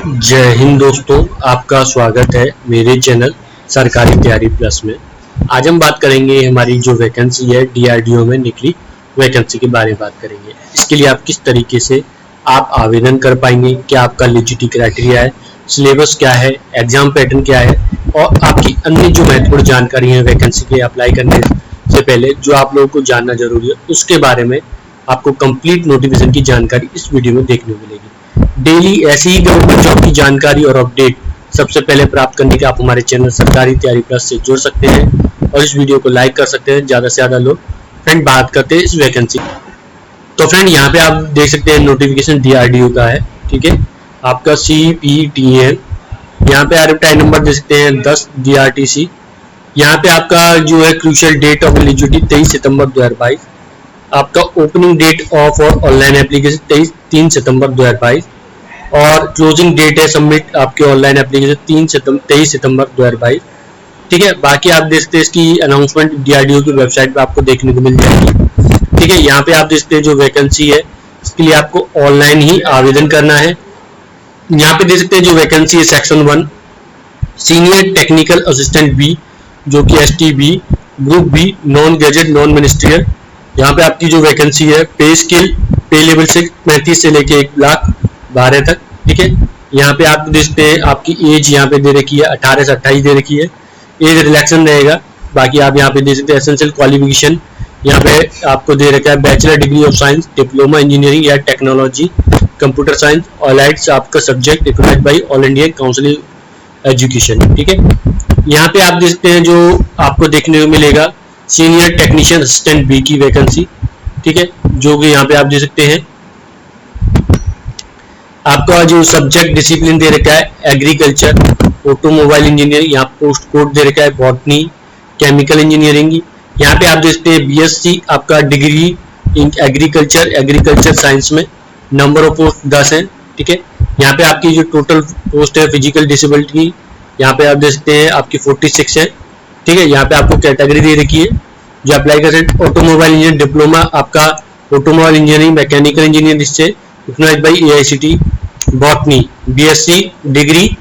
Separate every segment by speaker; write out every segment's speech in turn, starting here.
Speaker 1: जय हिंद दोस्तों, आपका स्वागत है मेरे चैनल सरकारी तैयारी प्लस में। आज हम बात करेंगे हमारी जो वैकेंसी है डीआरडीओ में निकली वैकेंसी के बारे में बात करेंगे। इसके लिए आप किस तरीके से आप आवेदन कर पाएंगे, क्या आपका एलिजिबिलिटी क्राइटेरिया है, सिलेबस क्या है, एग्जाम पैटर्न क्या है और आपकी अन्य जो महत्वपूर्ण जानकारी है वैकेंसी के अप्लाई करने से पहले जो आप लोगों को जानना जरूरी है, उसके बारे में आपको कंप्लीट नोटिफिकेशन की जानकारी इस वीडियो में देखने को मिलेगी। डेली ऐसी ही गवर्नमेंट जॉब की जानकारी और अपडेट सबसे पहले प्राप्त करने के आप हमारे चैनल सरकारी तैयारी प्लस से जुड़ सकते हैं और इस वीडियो को लाइक कर सकते हैं। ज़्यादा से ज़्यादा लोग फ्रेंड बात करते हैं इस वैकेंसी। तो फ्रेंड यहाँ पे आप देख सकते हैं नोटिफिकेशन डीआरडीओ का है, ठीक है, आपका CPTN। यहाँ पे RFI नंबर दे सकते हैं 10 DRTC। यहाँ पे आपका जो है क्रूशियल डेट ऑफ एलिजिबिलिटी 23 सितंबर 2022। आपका ओपनिंग डेट ऑफ और ऑनलाइन एप्लीकेशन 3 सितंबर 2022 और क्लोजिंग डेट है सबमिट आपके ऑनलाइन एप्लीकेशन 23 सितंबर 2022। ठीक है, बाकी आप देखते हैं इसकी अनाउंसमेंट डीआरडीओ की वेबसाइट पे आपको देखने को मिल जाएगी। ठीक है, यहाँ पे आप देखते हैं जो वैकेंसी है इसके लिए आपको ऑनलाइन ही आवेदन करना है। यहाँ पे देख सकते हैं जो वैकेंसी है section 1 senior technical assistant B, जो कि STB group B, non graduate non ministerial. यहाँ पे आपकी जो वैकेंसी है पे स्केल पे लेवल से 35 से लेके 1,12,000 तक। ठीक है, यहाँ पे आप देखते हैं आपकी एज यहाँ पे दे रखी है 18 से 28 दे रखी है, एज रिलैक्सन रहेगा। बाकी आप यहाँ पे देख सकते हैं एसेंशियल क्वालिफिकेशन यहाँ पे आपको दे रखा है bachelor degree of science, diploma engineering या टेक्नोलॉजी, कंप्यूटर साइंस, ऑलाइट्स आपका subject recognised by all India council education. ठीक है, यहाँ पे आप देखते हैं जो आपको देखने को मिलेगा सीनियर टेक्नीशियन असिस्टेंट बी की वैकेंसी। ठीक है, जो कि यहाँ पे आप देख सकते हैं आपका जो सब्जेक्ट डिसिप्लिन दे रखा है एग्रीकल्चर, ऑटोमोबाइल इंजीनियरिंग, यहाँ पोस्ट कोड दे रखा है बॉटनी, केमिकल इंजीनियरिंग। यहाँ पे आप देखते हैं BSc आपका डिग्री इन एग्रीकल्चर साइंस में, नंबर ऑफ पोस्ट 10 है। ठीक है, यहाँ पे आपकी जो टोटल पोस्ट है फिजिकल डिसेबिलिटी यहाँ पे आप देख सकते हैं आपकी 46 है। ठीक है, यहाँ पे आपको कैटेगरी दे रखी है जो अप्लाई कर सकते हैं। ऑटोमोबाइल इंजीनियर डिप्लोमा आपका ऑटोमोबाइल इंजीनियरिंग मैकेनिकल इंजीनियर से recognised by AICT, botany BSc degree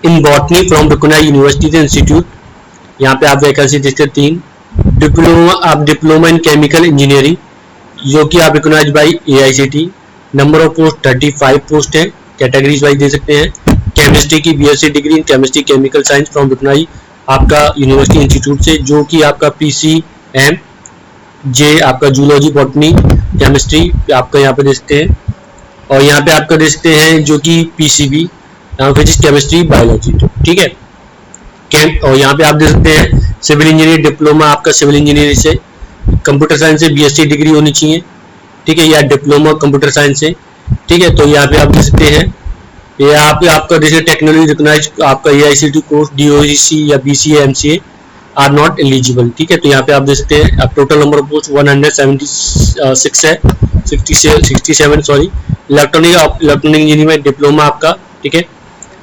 Speaker 1: in botany from recognised university institute. यहाँ पे आप वैकेंसी देखते हैं 3। डिप्लोमा इन केमिकल इंजीनियरिंग जो कि आप recognised by AICT, number of post 35 post है, कैटेगरीज वाइज दे सकते हैं। केमिस्ट्री की BSc degree in chemistry chemical science from recognised आपका यूनिवर्सिटी इंस्टीट्यूट से, जो कि आपका PCMJ आपका जूलॉजी बॉटनी केमिस्ट्री आपका यहाँ पे देखते हैं। और यहाँ पे आपका देखते हैं जो कि PCB फिजिक्स केमिस्ट्री बायोलॉजी। ठीक है, और यहाँ पे आप देख सकते हैं सिविल इंजीनियर डिप्लोमा आपका सिविल इंजीनियरिंग से, कंप्यूटर साइंस से BSc डिग्री होनी चाहिए। ठीक है, या डिप्लोमा कंप्यूटर साइंस से। ठीक है, तो यहाँ पे आप देख सकते हैं यहाँ पे आपका जैसे टेक्नोलॉजी रिकॉग्नाइज आपका AICT कोर्स DOEC या BCA MCA are not eligible. ठीक है, तो यहाँ पे आप देख सकते हैं अब टोटल नंबर ऑफ पोस्ट 176 है, 67 सॉरी। इलेक्ट्रॉनिक इंजीनियर में डिप्लोमा आपका, ठीक है,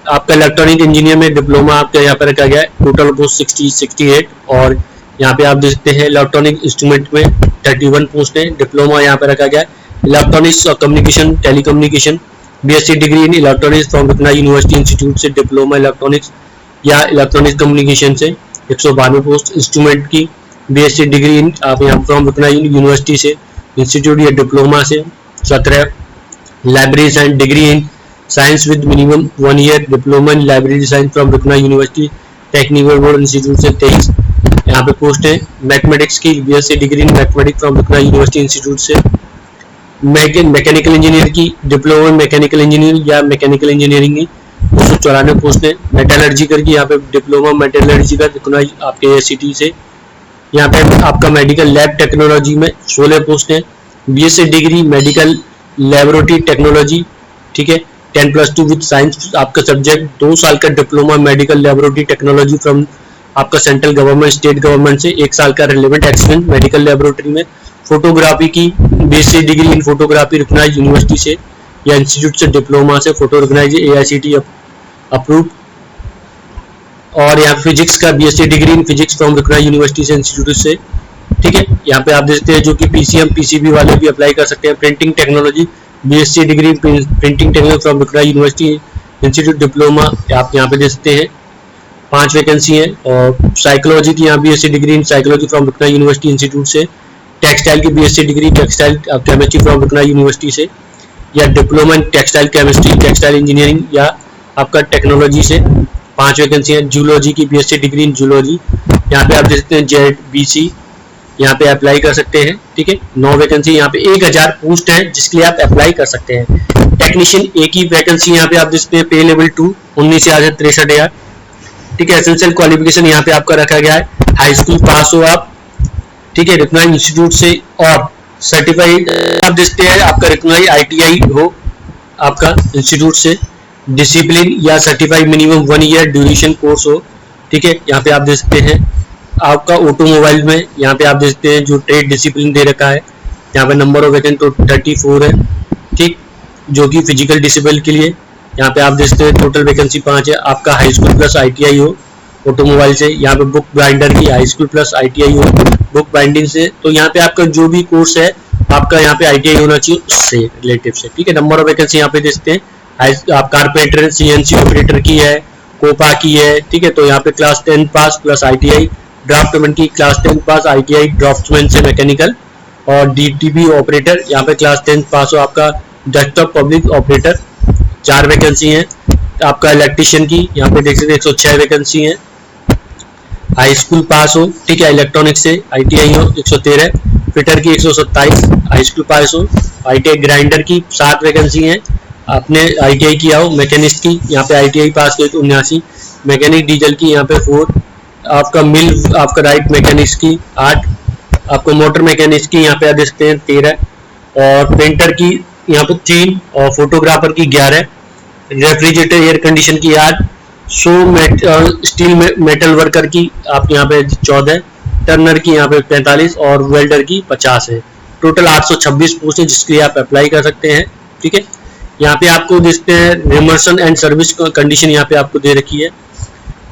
Speaker 1: आपका इलेक्ट्रॉनिक इंजीनियर में डिप्लोमा आपका यहाँ पे रखा गया है, टोटल पोस्ट 68। और यहाँ पे आप देख सकते हैं इलेक्ट्रॉनिक इंस्ट्रूमेंट में 31 पोस्ट है, डिप्लोमा यहाँ पे रखा गया है। इलेक्ट्रॉनिक्स और communication telecommunication BSc degree in electronics from recognised university institute से, डिप्लोमा इलेक्ट्रॉनिक्स या इलेक्ट्रॉनिक्स कम्युनिकेशन से 192 पोस्ट। इंस्ट्रूमेंट की BSc डिग्री इन आप यहाँ फ्रॉम रिकॉग्नाइज्ड यूनिवर्सिटी से इंस्टीट्यूट या डिप्लोमा से 17। Library science degree in science with minimum 1 year, diploma in library science from recognised university technical board institute से 23 यहाँ पे पोस्ट है। मैथमेटिक्स की BSc degree in mathematics from recognised university institute से। Mechanical engineer की diploma mechanical engineer या mechanical engineering की 294 post है। मेटलर्जिकल की यहाँ पे डिप्लोमा मेटलर्जिकल रिकॉग्नाइज्ड आपके AICT से। यहाँ पे आपका मेडिकल लैब टेक्नोलॉजी में 16 पोस्ट है। BSc degree medical laboratory technology, ठीक है, 10+2 विद साइंस आपका सब्जेक्ट, 2 साल का diploma medical laboratory technology from आपका सेंट्रल गवर्नमेंट स्टेट गवर्नमेंट से, 1 साल का रिलेवेंट एक्सपीरियंस मेडिकल लेबोरेटरी में। फोटोग्राफी की BSc degree in photography recognised university से या इंस्टीट्यूट से, डिप्लोमा से, फोटो रिकॉग्नाइज्ड AICT अप्रूव। और यहाँ फिजिक्स का BSc degree in physics from recognised university से इंस्टीट्यूट से। ठीक है, यहाँ पे आप देखते हैं जो कि PCM PCB वाले भी अप्लाई कर सकते हैं। Printing technology BSc degree printing technology from recognised university institute diploma आप यहाँ पे दे सकते हैं, 5 वैकेंसी है। और साइकोलॉजी की यहाँ BSc degree in psychology from बिकना यूनिवर्सिटी इंस्टीट्यूट से, टेक्सटाइल की BSc degree textile chemistry from बिकना यूनिवर्सिटी से, या diploma in textile chemistry textile engineering या आपका टेक्नोलॉजी से, 5 वैकेंसी है। जूलॉजी की बीएससी डिग्री इन जूलॉजी, यहाँ पे आप दे सकते हैं JBC, यहाँ पे अप्लाई कर सकते हैं, ठीक है। 9 वैकेंसी, यहाँ पे 1000 पोस्ट है जिसके लिए आप अप्लाई कर सकते हैं। टेक्नीशियन एक ही वैकेंसी यहाँ पे आप दे सकते हैं, पे लेवल 2 19,000 से 63,000, ठीक है। एसेंशियल क्वालिफिकेशन यहाँ पे आपका रखा गया है, हाई स्कूल पास हो आप, ठीक है, रिकॉग्नाइज्ड इंस्टीट्यूट से, और सर्टिफाइड आप देखते हैं आपका रिकॉग्नाइज्ड ITI हो आपका इंस्टीट्यूट से, डिसिप्लिन या certified minimum 1 year duration course हो, ठीक है। यहाँ पे आप देख सकते हैं आपका ऑटोमोबाइल में, यहाँ पे आप देख सकते हैं जो ट्रेड डिसिप्लिन दे रखा है, यहाँ पे नंबर ऑफ वैकेंट तो 34 है, ठीक, जो कि फिजिकल डिसेबल के लिए। यहाँ पे आप देख सकते हैं टोटल वैकेंसी 5 है। आपका हाई स्कूल प्लस ITI हो ऑटोमोबाइल से, यहाँ पे बुक बाइंडर की हाई स्कूल प्लस ITI हो बुक बाइंडिंग से, तो यहाँ पे आपका जो भी कोर्स है आपका यहाँ पे ITI होना चाहिए उससे रिलेटिव से, ठीक है। नंबर ऑफ वैकेंसी यहाँ पे देखते हैं, आप कारपेंटर CNC ऑपरेटर की है, कोपा की है, ठीक है। तो यहाँ पे क्लास 10 पास प्लस ITI, ड्राफ्टमैन की क्लास 10 पास ITI ड्राफ्टमैन से मैकेनिकल, और DTP ऑपरेटर यहाँ पे क्लास 10 पास हो आपका, डेस्कटॉप पब्लिक ऑपरेटर 4 वैकेंसी है। आपका इलेक्ट्रीशियन की यहाँ पे देख सकते हैं 106 वैकेंसी है, हाई स्कूल पास हो, ठीक है, इलेक्ट्रॉनिक से ITI हो 113, फिटर की 127 हाई स्कूल पास हो, ITI ग्राइंडर की 7 वैकेंसी है, आपने ITI किया हो, मैकेनिस्ट की यहाँ पे ITI पास हुई 79, मैकेनिक डीजल की यहाँ पे 4, आपका मिल आपका राइट मैकेनिक्स की 8, आपको मोटर मैकेनिक्स की यहाँ पे आप देखते हैं 13, और पेंटर की यहाँ पे 3, और फोटोग्राफर की 11, रेफ्रिजरेटर एयर कंडीशन की 8, स्टील मेटल वर्कर की आप यहाँ पे 14, टर्नर की यहाँ पे 45, और वेल्डर की 50 है। टोटल 826 पोस्ट है जिसके लिए आप अप्लाई कर सकते हैं, ठीक है। यहाँ पे आपको देखते हैं रिमर्शन एंड सर्विस कंडीशन यहाँ पे आपको दे रखी है,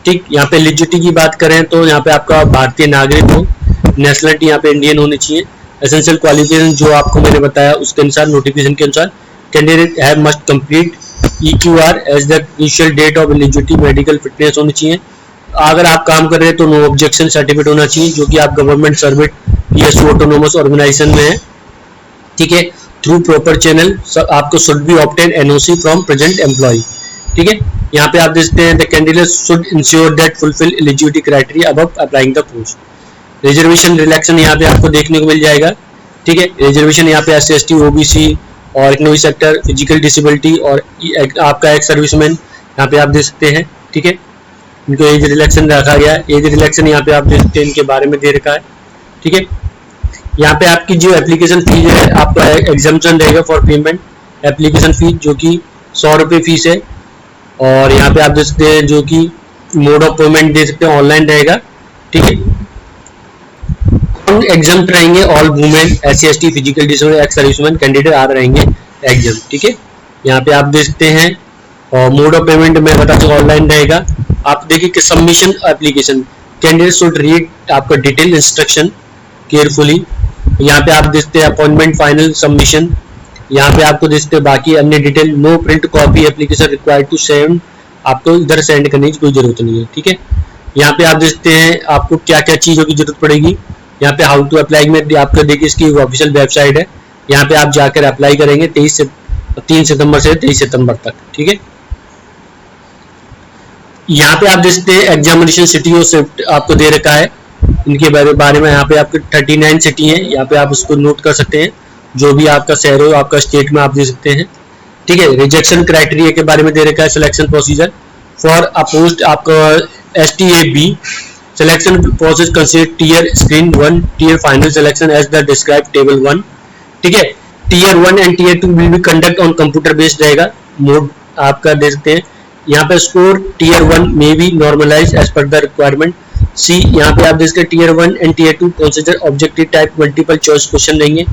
Speaker 1: ठीक। यहाँ पे एलिजिबिलिटी की बात करें तो यहाँ पे आपका भारतीय नागरिक हो, नेशनलिटी यहाँ पे इंडियन होनी चाहिए, एसेंशियल क्वालिफिकेशन जो आपको मैंने बताया उसके अनुसार नोटिफिकेशन के अनुसार, candidate have must complete EQR as the crucial date of eligibility, medical fitness होनी चाहिए। अगर आप काम कर रहे हैं तो नो ऑब्जेक्शन सर्टिफिकेट होना चाहिए जो कि आप government service PSU autonomous organisation में है, ठीक है। थ्रू प्रॉपर चैनल आपको should be obtain NOC from present employ, ठीक है। यहाँ पे आप देखते हैं the candidate should ensure that fulfil eligibility criteria above applying the post. Reservation relaxation यहाँ पे आपको देखने को मिल जाएगा, ठीक है। रिजर्वेशन यहाँ पे SC ST OBC और इकोनॉमिक सेक्टर, फिजिकल डिसेबिलिटी, और आपका एक सर्विसमैन यहाँ पे आप देख सकते हैं, ठीक है। इनको एज रिलैक्शन रखा गया है, एज रिलैक्शन यहाँ पे आप देख सकते हैं इनके बारे में दे रखा है, ठीक है। यहाँ पे आपकी जो एप्लीकेशन फीस है आपका एग्जाम्पशन रहेगा फॉर पेमेंट, एप्लीकेशन फीस जो कि 100 रुपये फीस है, और यहाँ पे आप देख सकते हैं जो कि मोड ऑफ पेमेंट दे सकते हैं ऑनलाइन रहेगा, ठीक है। एग्जाम्प्ट रहेंगे all women, SC ST, physical disable, ex serviceman candidate आ रहेंगे एग्जाम, ठीक है। यहाँ पे आप देख सकते हैं, और मोड ऑफ पेमेंट में बता चुका ऑनलाइन रहेगा। आप देखिए कि submission application, candidate should read आपका डिटेल इंस्ट्रक्शन केयरफुली। यहाँ पे आप देखते हैं अपॉइंटमेंट फाइनल सबमिशन, यहाँ पे आपको देखते हैं बाकी अन्य detail, no print copy application required to send, आपको इधर सेंड करने की कोई जरूरत नहीं है, ठीक है। यहाँ पे आप देखते हैं आपको क्या क्या चीजों की जरूरत पड़ेगी। यहाँ पे हाउ टू अप्लाई में आपको देखिए इसकी ऑफिशियल वेबसाइट है, यहाँ पे आप जाकर अप्लाई करेंगे 3 सितंबर से 23 सितंबर तक, ठीक है। यहाँ पे आप देखते हैं एग्जामिनेशन सिटी और शिफ्ट आपको दे रखा है, इनके बारे में यहाँ पे आपके 39 सिटी है, यहाँ पे आप उसको नोट कर सकते हैं, जो भी आपका शहर हो आपका स्टेट में आप दे सकते हैं, ठीक है। रिजेक्शन क्राइटेरिया के बारे में दे रखा है, selection procedure for a post आपका STAB, selection process consider tier screen 1, tier final selection as the describe table 1, ठीक है। Tier 1 and tier 2 will be conduct on computer based रहेगा, मोड आपका दे सकते हैं। यहाँ पे स्कोर टीयर 1 में be normalize as per the requirement. See यहाँ पे आप देख सकते हैं tier 1 and tier 2 consider objective type multiple choice question रहेंगे।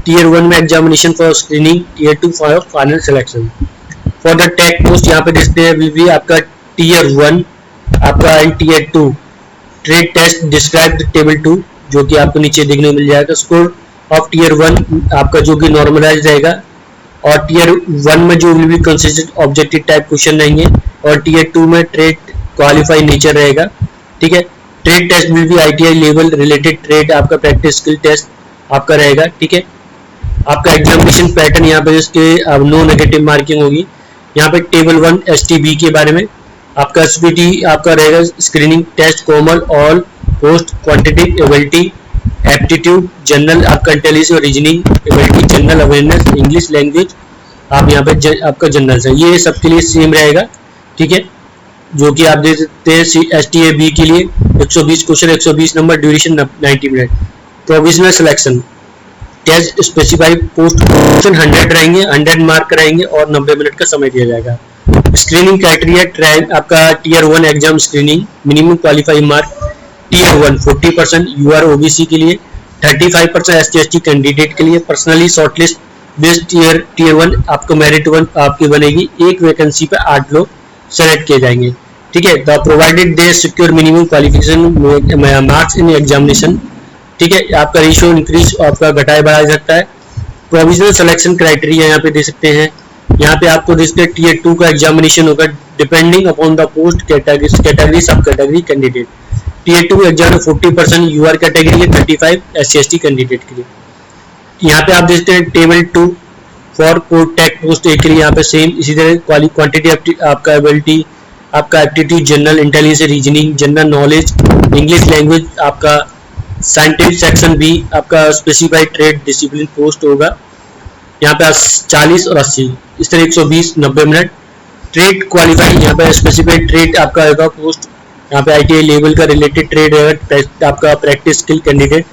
Speaker 1: टीयर 1 में examination for screening, tier 2 for final selection. For the tech post यहाँ पे देखते हैं विल बी आपका टीयर 1 आपका and tier 2 trade test describe the table 2 जो कि आपको नीचे देखने को मिल जाएगा। स्कोर ऑफ टीयर 1 आपका जो कि नॉर्मलाइज रहेगा, और टीयर 1 में जो will be consider objective type question रहेंगे और टीयर 2 में ट्रेड क्वालिफाई नेचर रहेगा, ठीक है। Trade test will be ITI level related trade, आपका प्रैक्टिस स्किल टेस्ट आपका रहेगा, ठीक है। आपका एग्जामिनेशन पैटर्न यहाँ पे इसके नो नेगेटिव मार्किंग होगी। यहाँ पे टेबल 1 STB के बारे में आपका SPT आपका रहेगा screening test, common, all, post, quantitative ability, aptitude, general आपका इंटेलिजेंस और reasoning ability, general awareness, English language, आप यहाँ पे आपका जनरल है, ये सबके लिए सेम रहेगा, ठीक है। जो कि आप देख सकते हैं STA-B के लिए 120 question, 120 number, duration 90 minute. Provisional selection test specified post question 100 रहेंगे, 100 मार्क रहेंगे और 90 मिनट का समय दिया जाएगा। स्क्रीनिंग क्राइटेरिया आपका tier 1 exam screening, minimum qualifying mark tier 1 40%, UR OBC के लिए 35% ST/ST कैंडिडेट के लिए। पर्सनली शॉर्टलिस्ट बेस्ड टीयर 1 आपको मेरिट 1 आपकी बनेगी, एक वैकेंसी पे 8 लोग सेलेक्ट किए जाएंगे, ठीक है। The provided they secure minimum qualification marks in examination, ठीक है। आपका रेशियो इंक्रीज आपका घटाया बढ़ाया सकता है। प्रोविजनल सिलेक्शन क्राइटेरिया यहाँ पे दे सकते हैं, यहाँ पे आपको दे सकते हैं टीयर 2 का एग्जामिनेशन होगा depending upon the post category sub category candidate. Tier 2 exam में 40% UR कैटेगरी है, 35 SC/ST कैंडिडेट के लिए। यहाँ पे आप देखते हैं टेबल 2 फॉर टेक पोस्ट ए के लिए यहाँ पे सेम इसी तरह क्वांटिटी आपका एबिलिटी, आपका aptitude, general intelligence, reasoning, general knowledge, English language, आपका साइंटिफिक सेक्शन भी आपका स्पेसिफाइड ट्रेड डिसिप्लिन पोस्ट होगा। यहाँ पे 40 और 80 इस तरह 120 90 मिनट। ट्रेड क्वालिफाई यहाँ पे स्पेसिफाइड ट्रेड आपका होगा पोस्ट, यहाँ पे ITI लेवल का रिलेटेड ट्रेड है, आपका प्रैक्टिस स्किल कैंडिडेट।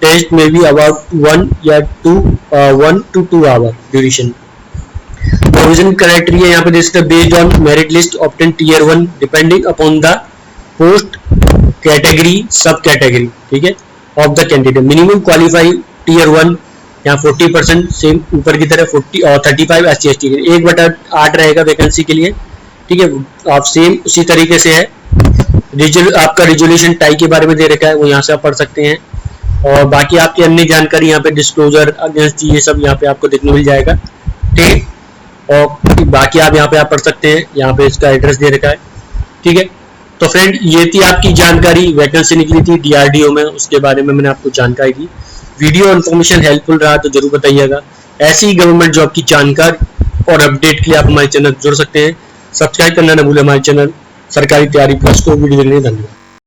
Speaker 1: टेस्ट में भी about 1 to 2 hour duration. Provision criteria यहाँ पे दे सकते हैं based on merit list obtain tier 1 depending upon the post category sub category, ठीक है, of the candidate. Minimum qualify tier 1 यहाँ 40% सेम ऊपर की तरफ 40 और 35 SC/ST 1/8 रहेगा वैकेंसी के लिए, ठीक है। आप सेम उसी तरीके से है। आपका रिजोल्यूशन टाई के बारे में दे रखा है, वो यहाँ से आप पढ़ सकते हैं। और बाकी आपकी अन्य जानकारी यहाँ पे डिस्क्लोजर अगेंस्ट ये सब यहाँ पे आपको देखने मिल जाएगा, ठीक। और बाकी आप यहाँ पे आप पढ़ सकते हैं, यहाँ पे इसका एड्रेस दे रखा है, ठीक है। तो फ्रेंड ये थी आपकी जानकारी, वैकेंसी निकली थी DRDO में, उसके बारे में मैंने आपको जानकारी दी। वीडियो इन्फॉर्मेशन हेल्पफुल रहा तो जरूर बताइएगा। ऐसी गवर्नमेंट जॉब की जानकारी और अपडेट के लिए आप हमारे चैनल जुड़ सकते हैं। सब्सक्राइब करना न भूलें हमारे चैनल सरकारी तैयारी प्लस को। वीडियो देखने धन्यवाद।